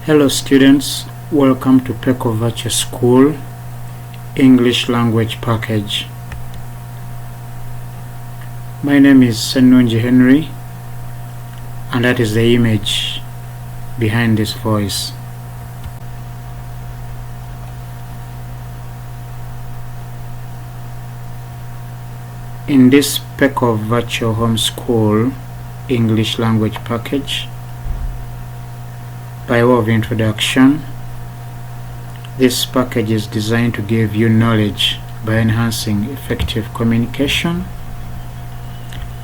Hello students, welcome to PECO Virtual School English Language Package. My name is Ssenungi Henry, and that is the image behind this voice. In this PECO Virtual Homeschool English Language Package, by way of introduction, this package is designed to give you knowledge by enhancing effective communication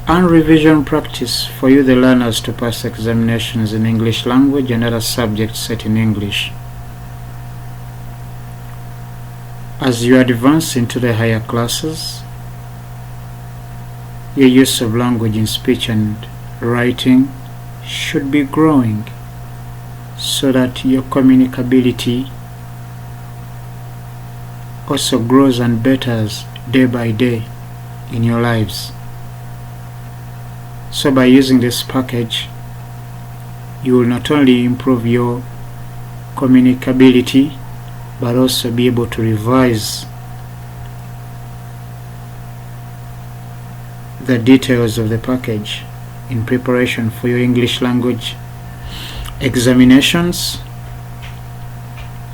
and revision practice for you, the learners, to pass examinations in English language and other subjects set in English. As you advance into the higher classes, your use of language in speech and writing should be growing, so that your communicability also grows and betters day by day in your lives. So by using this package, you will not only improve your communicability, but also be able to revise the details of the package in preparation for your English language examinations,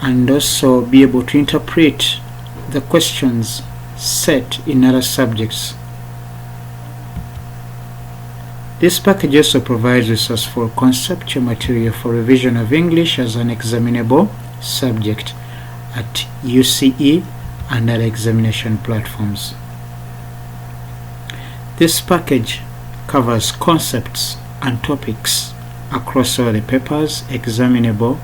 and also be able to interpret the questions set in other subjects. This package also provides resourceful conceptual material for revision of English as an examinable subject at UCE and other examination platforms. This package covers concepts and topics across all the papers examinable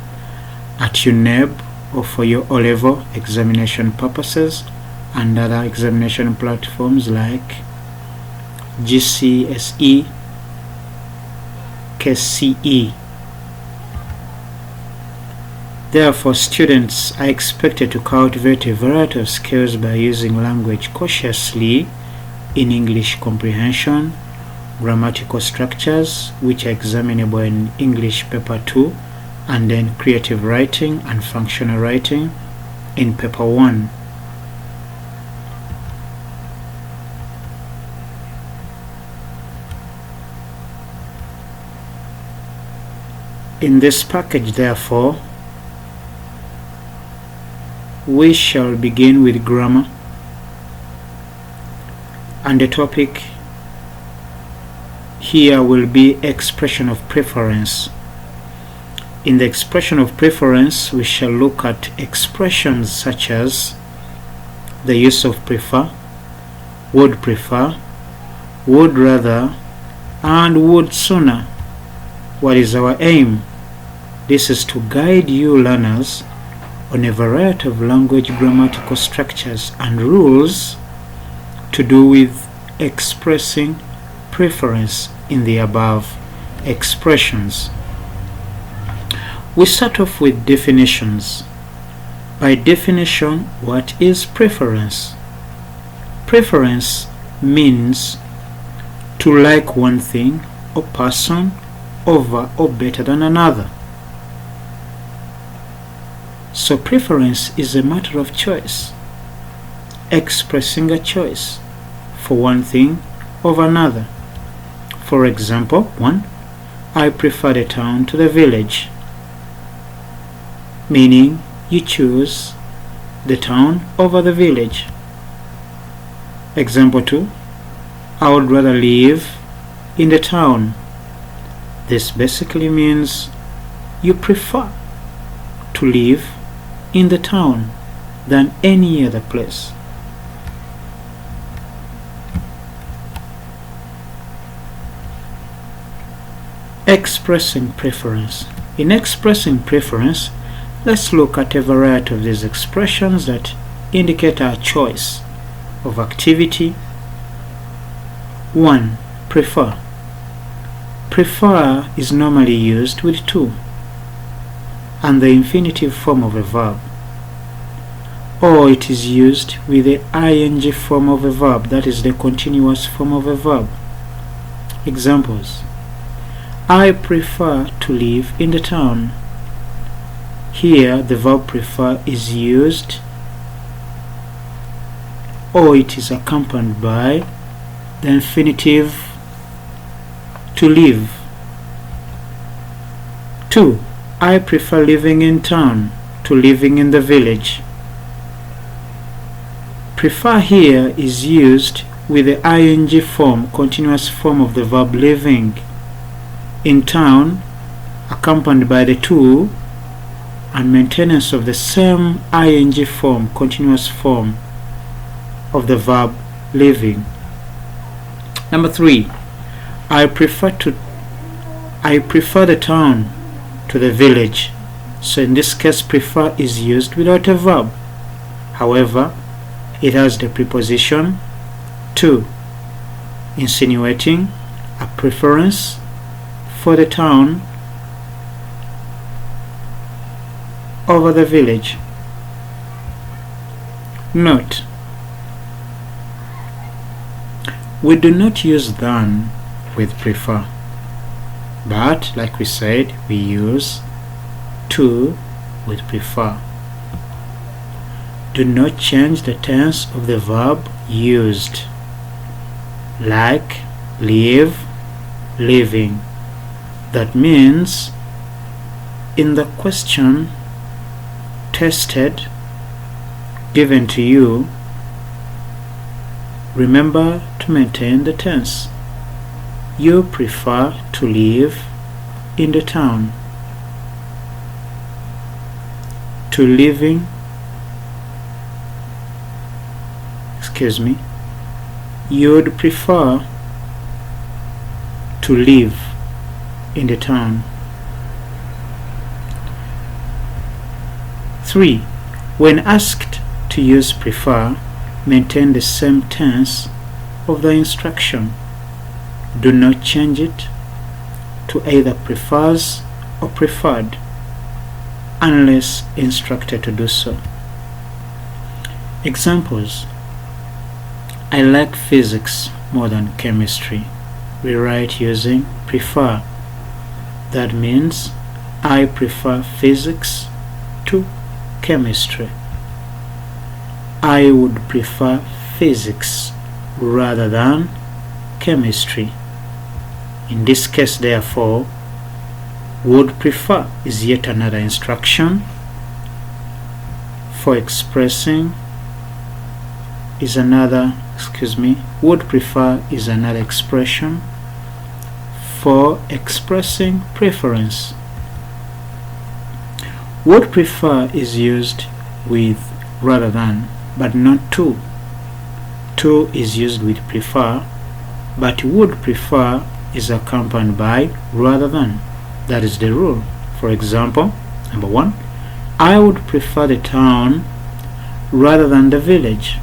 at UNEB or for your O-level examination purposes and other examination platforms like GCSE, KCE. Therefore, students are expected to cultivate a variety of skills by using language cautiously in English comprehension, grammatical structures, which are examinable in English paper 2, and then creative writing and functional writing in paper 1. In this package, therefore, we shall begin with grammar, and the topic here will be expression of preference. In the expression of preference, we shall look at expressions such as the use of prefer, would rather, and would sooner. What is our aim? This is to guide you learners on a variety of language grammatical structures and rules to do with expressing preference in the above expressions. We start off with definitions. By definition, what is preference? Preference means to like one thing or person over or better than another. So preference is a matter of choice, expressing a choice for one thing over another. For example, 1. I prefer the town to the village, meaning you choose the town over the village. Example 2. I would rather live in the town. This basically means you prefer to live in the town than any other place. Expressing preference. In expressing preference, let's look at a variety of these expressions that indicate our choice of activity. 1. Prefer. Prefer is normally used with to and the infinitive form of a verb, or it is used with the ing form of a verb, that is the continuous form of a verb. Examples: I prefer to live in the town. Here the verb prefer is used, or it is accompanied by the infinitive to live. 2. I prefer living in town to living in the village. Prefer here is used with the ing form, continuous form of the verb living. In town, accompanied by the to, and maintenance of the same ing form, continuous form of the verb living. Number 3. I prefer the town to the village. So in this case, prefer is used without a verb. However, it has the preposition to, insinuating a preference for the town over the village. Note: we do not use than with prefer, but like we said, we use to with prefer. Do not change the tense of the verb used, like live, living. That means in the question tested given to you, remember to maintain the tense. You prefer to live in the town. To living, you'd prefer to live in the town. 3. When asked to use prefer, maintain the same tense of the instruction. Do not change it to either prefers or preferred, unless instructed to do so. Examples: I like physics more than chemistry. We write using prefer. That means I prefer physics to chemistry. I would prefer physics rather than chemistry. In this case, therefore, would prefer is yet another instruction for expressing would prefer is another expression for expressing preference. Would prefer is used with rather than, but not to. To is used with prefer, but would prefer is accompanied by rather than. That is the rule. For example, number 1, I would prefer the town rather than the village,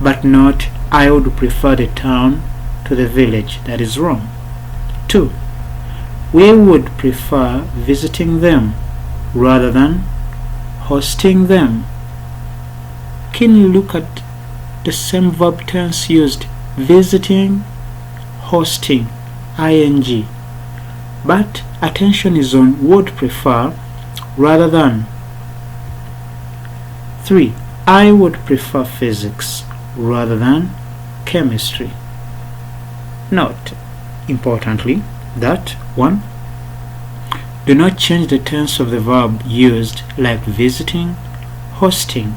but not I would prefer the town to the village. That is wrong. 2, we would prefer visiting them rather than hosting them. Can you look at the same verb tense used? Visiting, hosting, ing. But attention is on would prefer rather than. 3, I would prefer physics rather than chemistry. Note, importantly, that 1, do not change the tense of the verb used, like visiting, hosting.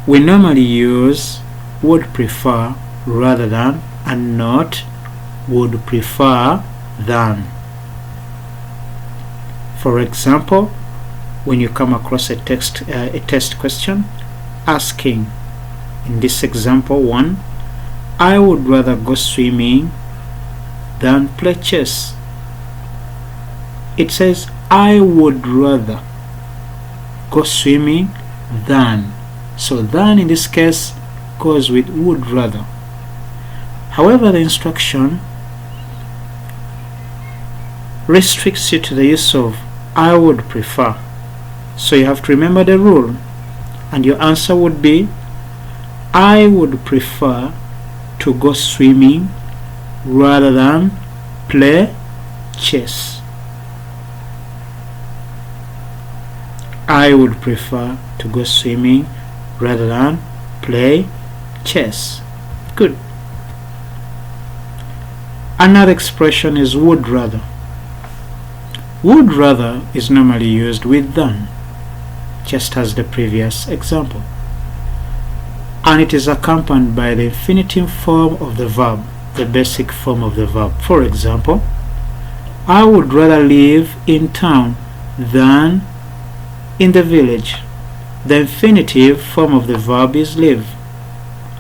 We normally use would prefer rather than and not would prefer than. For example, when you come across a test question asking, in this example 1, I would rather go swimming than play chess. It says I would rather go swimming than. So than in this case goes with would rather. However, the instruction restricts you to the use of I would prefer. So you have to remember the rule, and your answer would be I would prefer to go swimming rather than play chess. I would prefer to go swimming rather than play chess. Good. Another expression is would rather. Would rather is normally used with than, just as the previous example, and it is accompanied by the infinitive form of the verb, the basic form of the verb. For example, I would rather live in town than in the village. The infinitive form of the verb is live.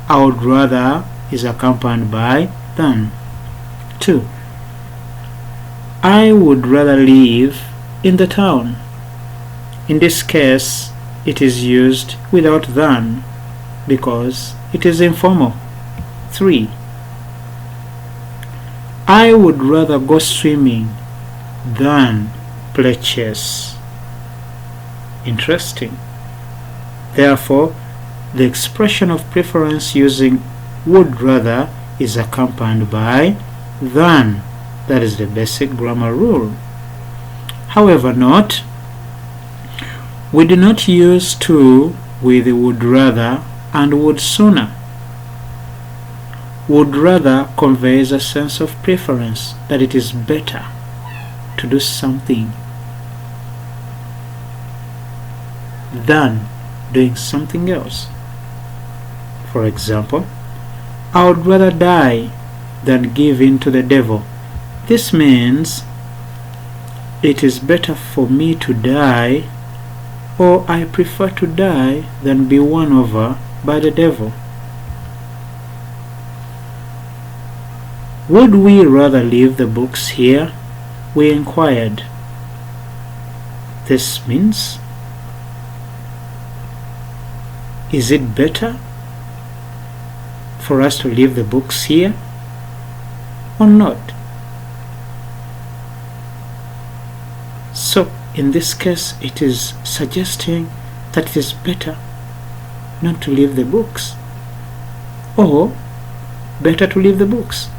I would rather is accompanied by than. 2. I would rather live in the town. In this case, it is used without than because it is informal. 3. I would rather go swimming than play chess. Interesting. Therefore, the expression of preference using would rather is accompanied by than. That is the basic grammar rule. However, note, we do not use to with would rather and would sooner. Would rather conveys a sense of preference, that it is better to do something than doing something else. For example, I would rather die than give in to the devil. This means it is better for me to die, or I prefer to die than be won over by the devil. Would we rather leave the books here? We inquired. This means, is it better for us to leave the books here or not? So in this case, it is suggesting that it is better not to leave the books, or better to leave the books.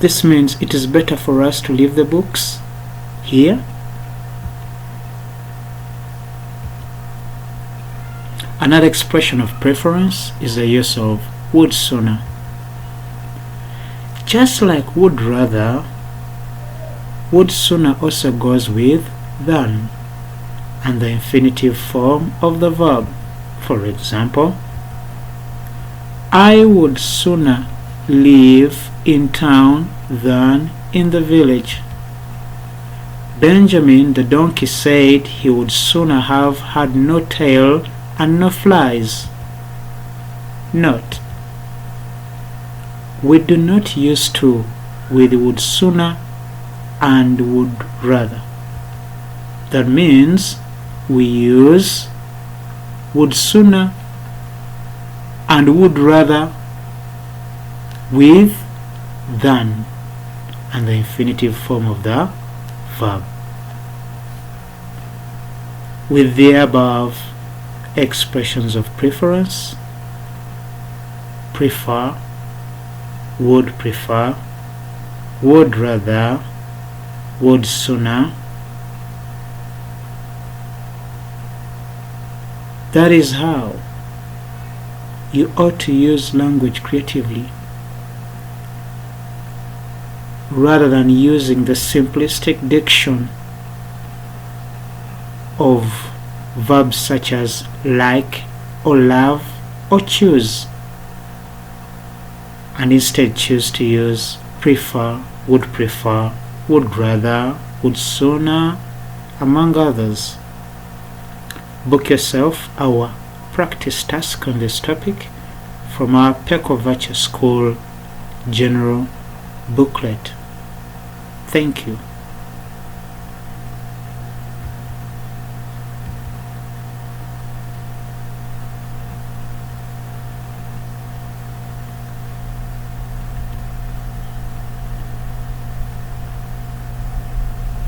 This means it is better for us to leave the books here. Another expression of preference is the use of would sooner. Just like would rather, would sooner also goes with than and the infinitive form of the verb. For example, I would sooner live in town than in the village. Benjamin the donkey said he would sooner have had no tail and no flies. Note, we do not use to with would sooner and would rather. That means we use would sooner and would rather with than and the infinitive form of the verb. With the above expressions of preference, prefer, would rather, would sooner, that is how you ought to use language creatively, rather than using the simplistic diction of verbs such as like or love or choose, and instead choose to use prefer, would rather, would sooner, among others. Book yourself our practice task on this topic from our PECO Virtual School General booklet. Thank you.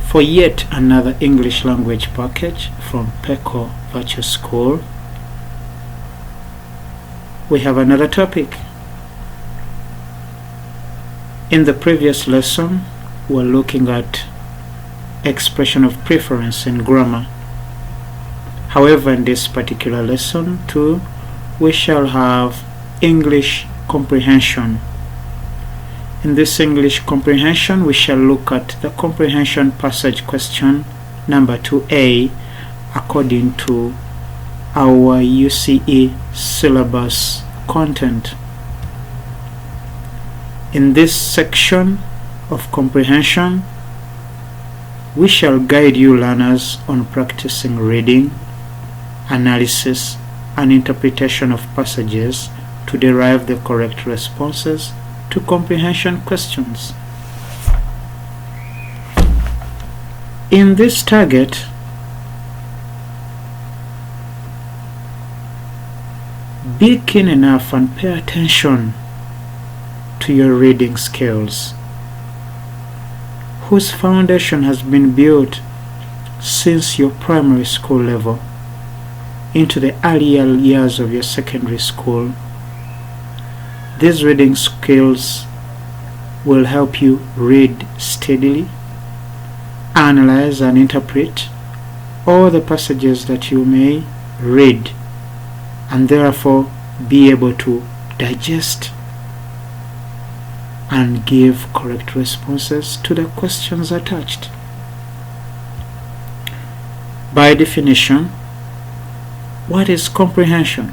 For yet another English language package from PECO Virtual School, we have another topic. In the previous lesson, we're looking at expression of preference in grammar. However, in this particular lesson too, we shall have English comprehension. In this English comprehension, we shall look at the comprehension passage question number 2A according to our UCE syllabus content. In this section of comprehension, we shall guide you learners on practicing reading, analysis, and interpretation of passages to derive the correct responses to comprehension questions. In this target, be keen enough and pay attention to your reading skills, whose foundation has been built since your primary school level into the earlier years of your secondary school. These reading skills will help you read steadily, analyze and interpret all the passages that you may read, and therefore be able to digest and give correct responses to the questions attached. By definition, what is comprehension?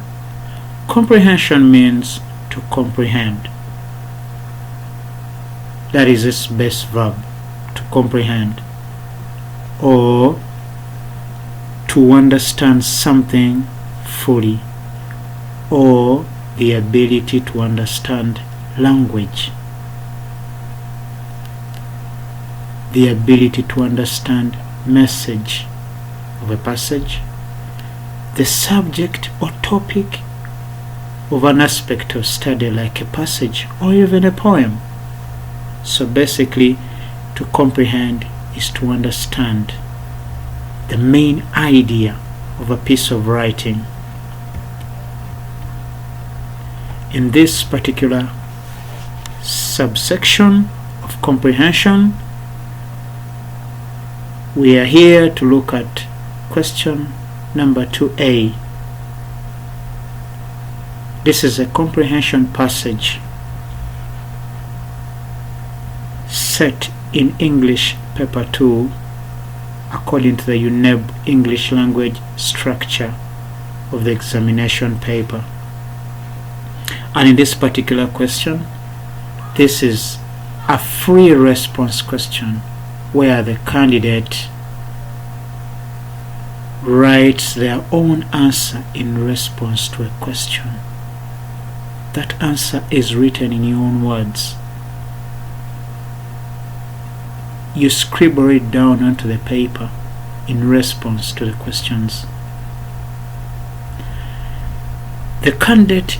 Comprehension means to comprehend. That is its base verb, to comprehend, or to understand something fully, or the ability to understand language, the ability to understand message of a passage, the subject or topic of an aspect of study like a passage or even a poem. So basically, to comprehend is to understand the main idea of a piece of writing. In this particular subsection of comprehension, we are here to look at question number 2A. This is a comprehension passage set in English paper 2 according to the UNEB English language structure of the examination paper. And in this particular question, this is a free response question where the candidate writes their own answer in response to a question. That answer is written in your own words. You scribble it down onto the paper in response to the questions. The candidate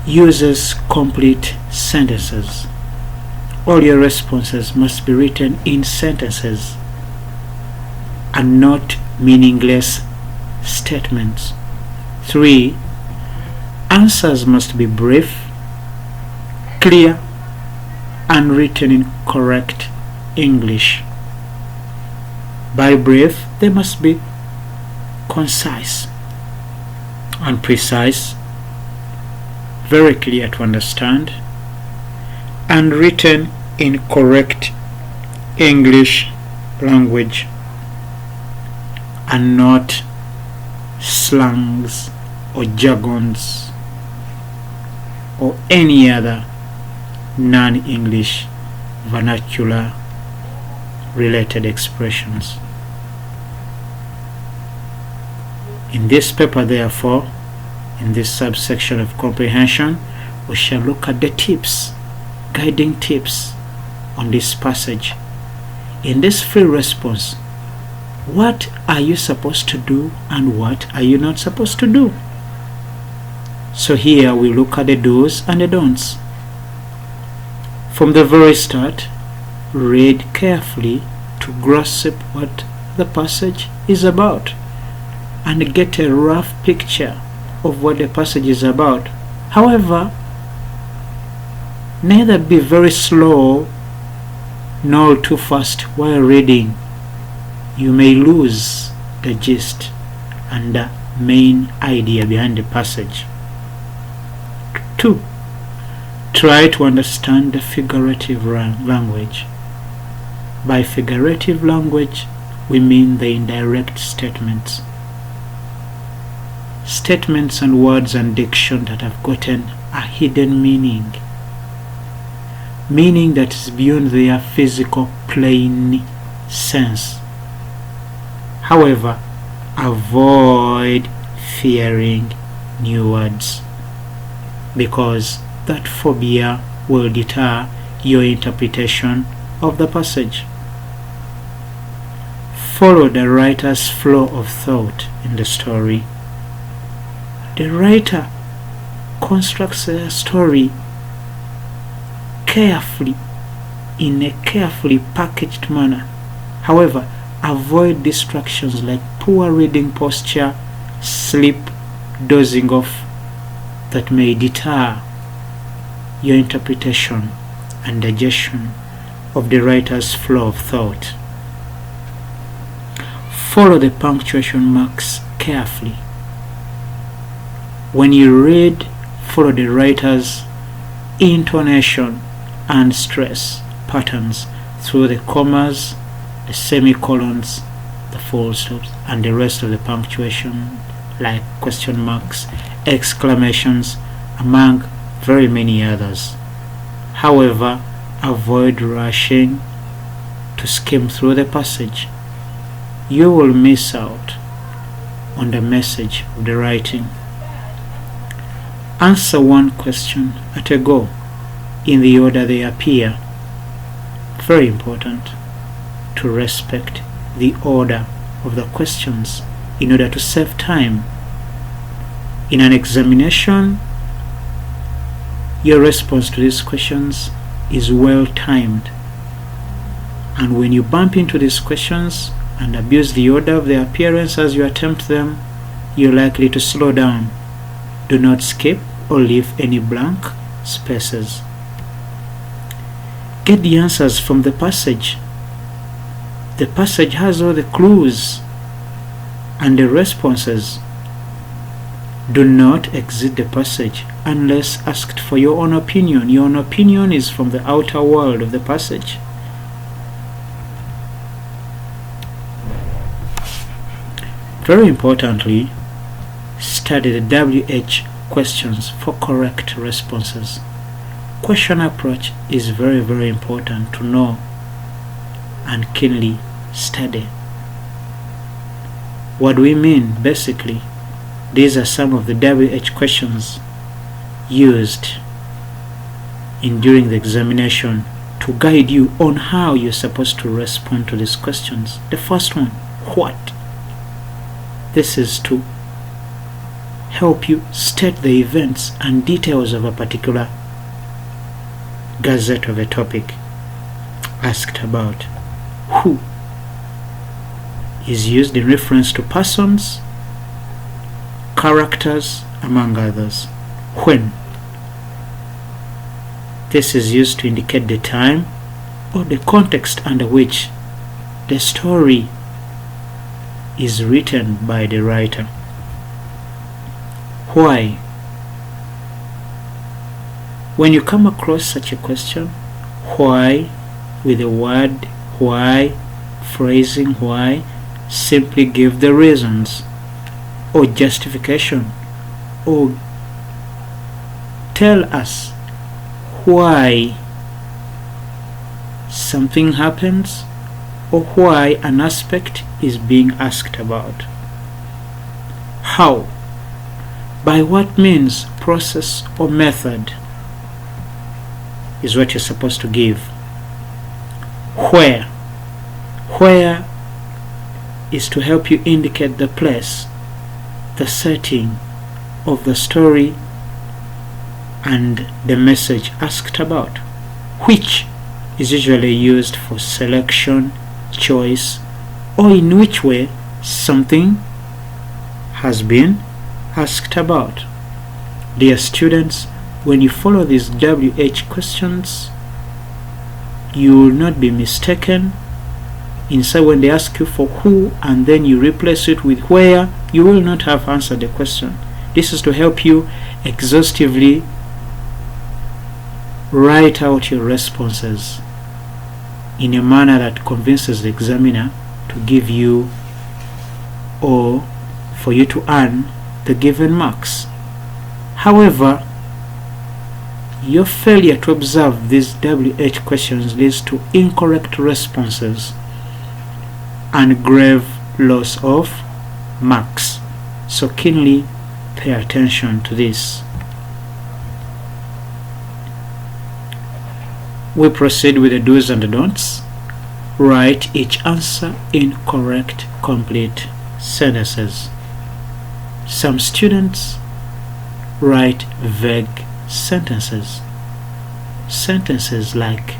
uses complete sentences. All your responses must be written in sentences and not meaningless statements. 3. Answers must be brief, clear, and written in correct English. By brief, they must be concise and precise, very clear to understand, and written in correct English language and not slangs or jargons or any other non-English vernacular related expressions. In this paper, therefore, in this subsection of comprehension, we shall look at the tips, guiding tips on this passage. In this free response, what are you supposed to do and what are you not supposed to do? So here we look at the do's and the don'ts. From the very start, read carefully to grasp what the passage is about and get a rough picture of what the passage is about. However, neither be very slow nor too fast while reading. You may lose the gist and the main idea behind the passage. 2. Try to understand the figurative language. By figurative language, we mean the indirect statements. Statements and words and diction that have gotten a hidden meaning. Meaning that is beyond their physical plain sense. However, avoid fearing new words, because that phobia will deter your interpretation of the passage. Follow the writer's flow of thought in the story. The writer constructs a story carefully, in a carefully packaged manner. However, avoid distractions like poor reading posture, sleep, dozing off, that may deter your interpretation and digestion of the writer's flow of thought. Follow the punctuation marks carefully. When you read, follow the writer's intonation and stress patterns through the commas, the semicolons, the full stops, and the rest of the punctuation, like question marks, exclamations, among very many others. However, avoid rushing to skim through the passage. You will miss out on the message of the writing. Answer one question at a go in the order they appear. Very important to respect the order of the questions in order to save time. In an examination, your response to these questions is well timed, and when you bump into these questions and abuse the order of their appearance as you attempt them, you're likely to slow down. Do not skip or leave any blank spaces. Get the answers from the passage. The passage has all the clues and the responses. Do not exit the passage unless asked for your own opinion. Your own opinion is from the outer world of the passage. Very importantly, study the WH questions for correct responses. Question approach is very, very important to know and keenly study. What do we mean? Basically, these are some of the WH questions used during the examination to guide you on how you're supposed to respond to these questions. The first one, what? This is to help you state the events and details of a particular gazette of a topic asked about. Who is used in reference to persons, characters, among others. When, this is used to indicate the time or the context under which the story is written by the writer. Why? When you come across such a question, why, with the word why, phrasing why, simply give the reasons or justification, or tell us why something happens or why an aspect is being asked about. How? By what means, process, or method is what you're supposed to give. Where? Where is to help you indicate the place, the setting of the story and the message asked about. Which is usually used for selection, choice, or in which way something has been asked about. Dear students, when you follow these WH questions, you will not be mistaken. Inside, when they ask you for who and then you replace it with where, you will not have answered the question. This is to help you exhaustively write out your responses in a manner that convinces the examiner to give you or for you to earn the given marks. However, your failure to observe these WH questions leads to incorrect responses and grave loss of marks. So keenly pay attention to this. We proceed with the do's and the don'ts. Write each answer in correct, complete sentences. Some students write vague sentences. Sentences like,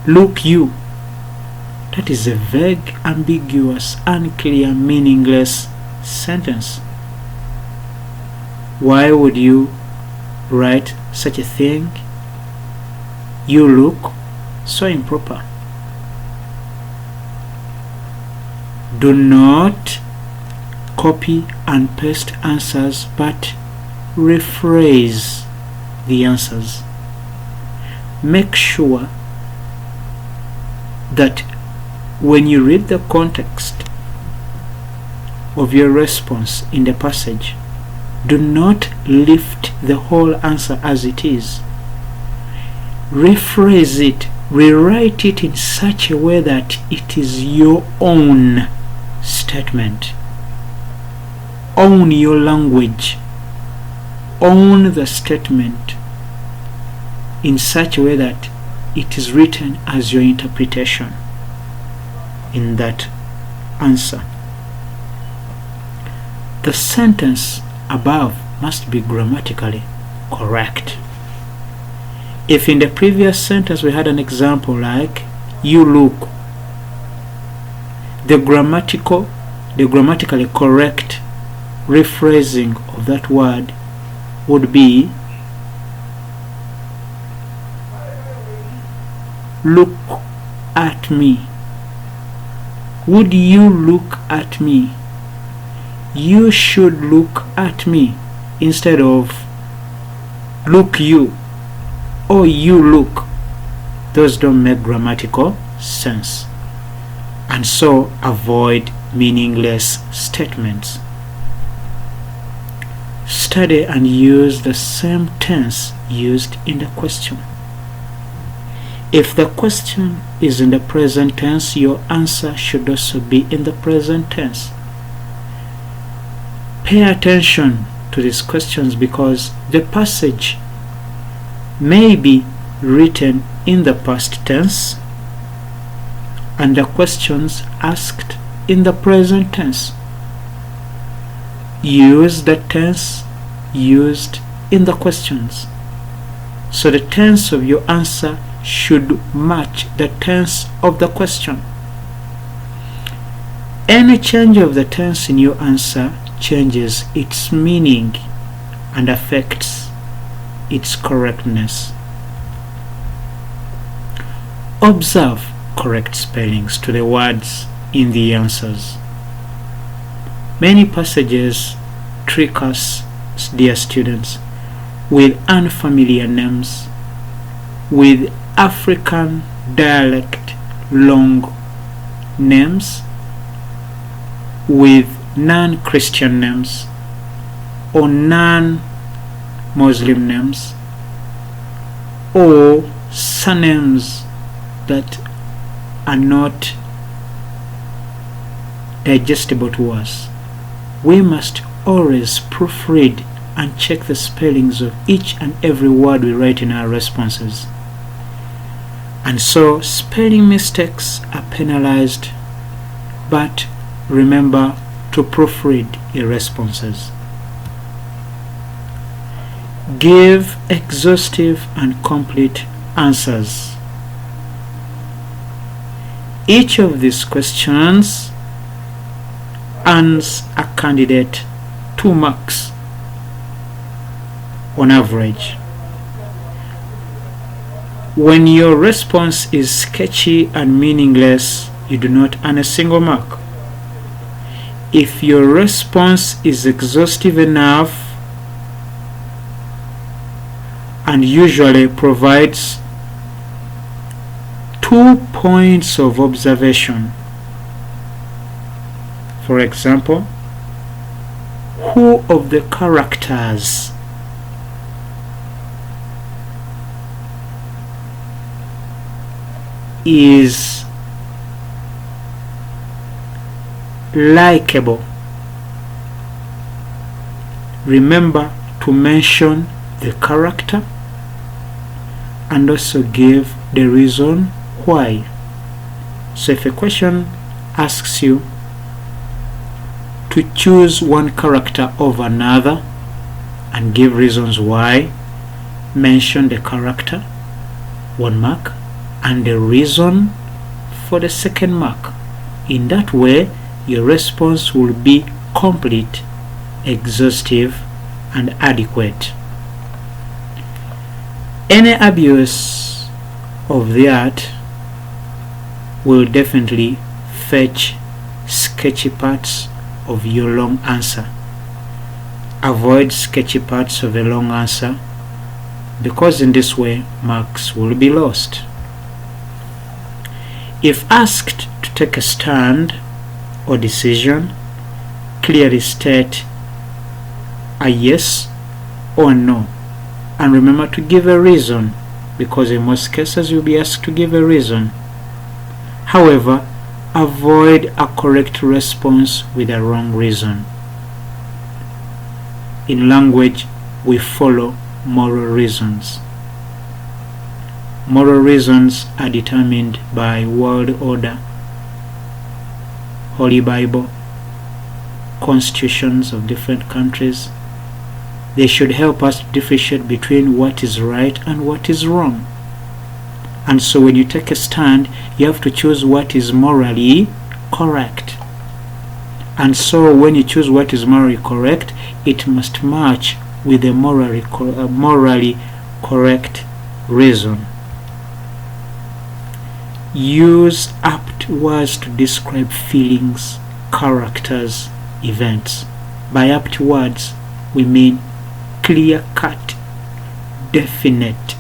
look you. That is a vague, ambiguous, unclear, meaningless sentence. Why would you write such a thing? You look so improper. Do not copy and paste answers, but rephrase the answers. Make sure that when you read the context of your response in the passage, do not lift the whole answer as it is. Rephrase it, rewrite it in such a way that it is your own statement. Own your language. Own the statement in such a way that it is written as your interpretation in that answer. The sentence above must be grammatically correct. If in the previous sentence we had an example like, you look, the grammatically correct rephrasing of that word would be, look at me. Would you look at me? You should look at me, instead of look you or you look. Those don't make grammatical sense, and so avoid meaningless statements. Study and use the same tense used in the question. If the question is in the present tense, your answer should also be in the present tense. Pay attention to these questions because the passage may be written in the past tense and the questions asked in the present tense. Use the tense used in the questions. So the tense of your answer should match the tense of the question. Any change of the tense in your answer changes its meaning and affects its correctness. Observe correct spellings to the words in the answers. Many passages trick us, dear students, with unfamiliar names, with African dialect long names, with non-Christian names or non-Muslim names, or surnames that are not digestible to us. We must always proofread and check the spellings of each and every word we write in our responses. And so spelling mistakes are penalized, but remember to proofread your responses. Give exhaustive and complete answers. Each of these questions earns a candidate 2 marks on average. When your response is sketchy and meaningless, you do not earn a single mark. If your response is exhaustive enough and usually provides 2 points of observation, for example, who of the characters is likable? Remember to mention the character and also give the reason why. So if a question asks you to choose one character over another and give reasons why, mention the character, 1 mark, and the reason for the 2nd mark. In that way, your response will be complete, exhaustive, and adequate. Any abuse of the art will definitely fetch sketchy parts of your long answer. Avoid sketchy parts of a long answer, because in this way marks will be lost. If asked to take a stand or decision, clearly state a yes or no, and remember to give a reason, because in most cases you'll be asked to give a reason. However, avoid a correct response with a wrong reason. In language, we follow moral reasons. Moral reasons are determined by world order, Holy Bible, constitutions of different countries. They should help us differentiate between what is right and what is wrong. And so when you take a stand, you have to choose what is morally correct. And so when you choose what is morally correct, it must match with the morally correct reason. Use apt words to describe feelings, characters, events. By apt words, we mean clear-cut, definite,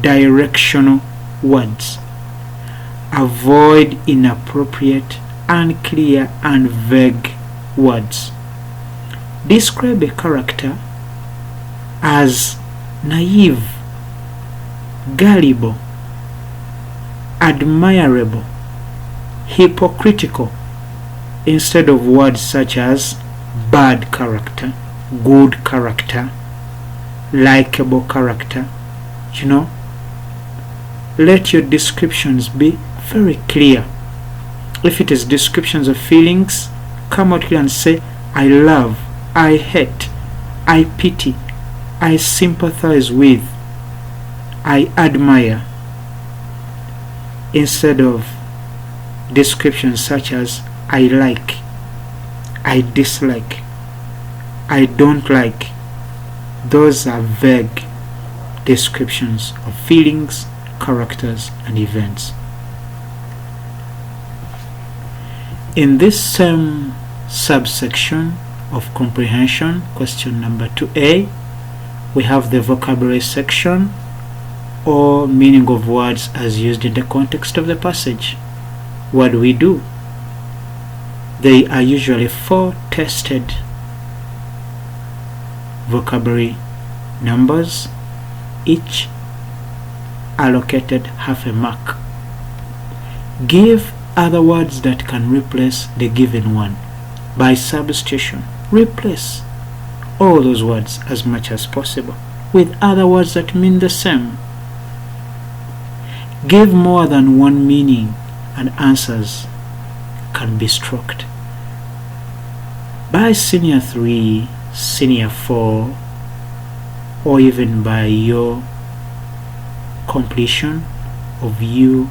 directional words. Avoid inappropriate, unclear, and vague words. Describe a character as naive, gullible, admirable, hypocritical, instead of words such as bad character, good character, likable character. Let your descriptions be very clear. If it is descriptions of feelings, come out here and say, I love, I hate, I pity, I sympathize with, I admire, instead of descriptions such as I like, I dislike, I don't like. Those are vague descriptions of feelings, characters, and events. In this same subsection of comprehension, question number 2A, we have the vocabulary section, or meaning of words as used in the context of the passage. What do we do? They are usually 4 tested vocabulary numbers, each allocated half a mark. Give other words that can replace the given one. By substitution, replace all those words as much as possible with other words that mean the same. Give more than one meaning, and answers can be stroked. By Senior 3, Senior 4, or even by your completion of UCE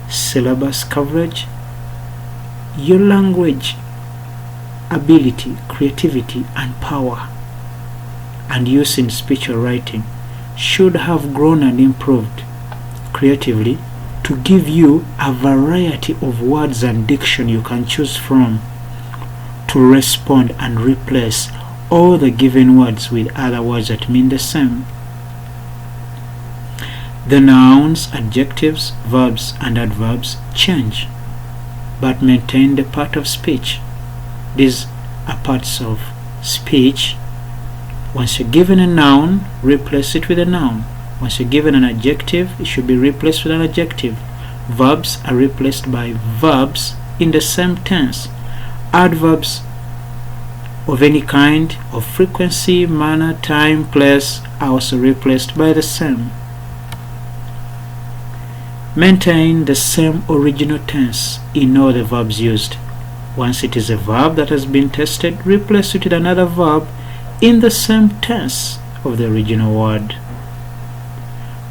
syllabus coverage, your language ability, creativity, and power and use in speech or writing should have grown and improved creatively to give you a variety of words and diction you can choose from to respond and replace all the given words with other words that mean the same. The nouns, adjectives, verbs, and adverbs change, but maintain the part of speech. These are parts of speech. Once you're given a noun, replace it with a noun. Once you're given an adjective, it should be replaced with an adjective. Verbs are replaced by verbs in the same tense. Adverbs of any kind, of frequency, manner, time, place, are also replaced by the same. Maintain the same original tense in all the verbs used. Once it is a verb that has been tested, replace it with another verb in the same tense of the original word.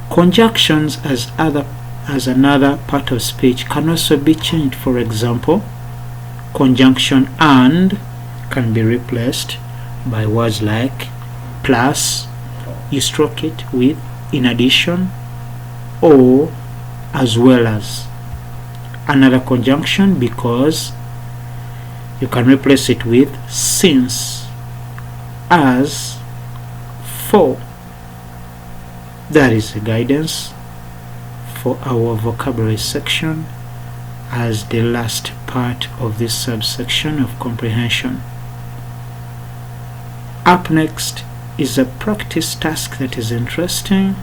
Conjunctions as another part of speech can also be changed. For example, conjunction and can be replaced by words like plus, you stroke it with in addition, or as well as. Another conjunction, because, you can replace it with since, as, for. That is the guidance for our vocabulary section as the last part of this subsection of comprehension. Up next is a practice task that is interesting.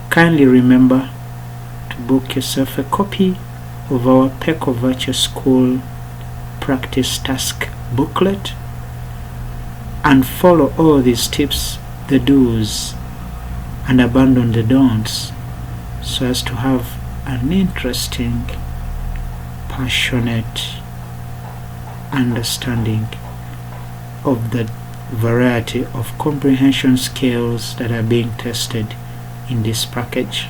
Kindly remember to book yourself a copy of our PECO Virtual School practice task booklet and follow all these tips, the do's, and abandon the don'ts, so as to have an interesting, passionate understanding of the variety of comprehension skills that are being tested in this package.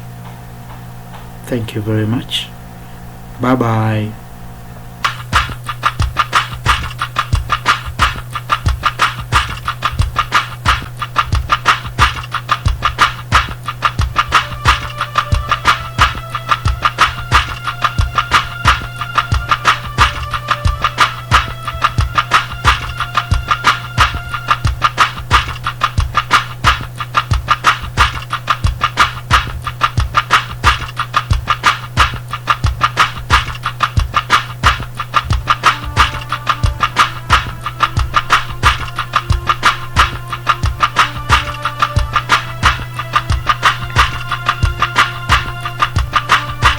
Thank you very much. Bye bye.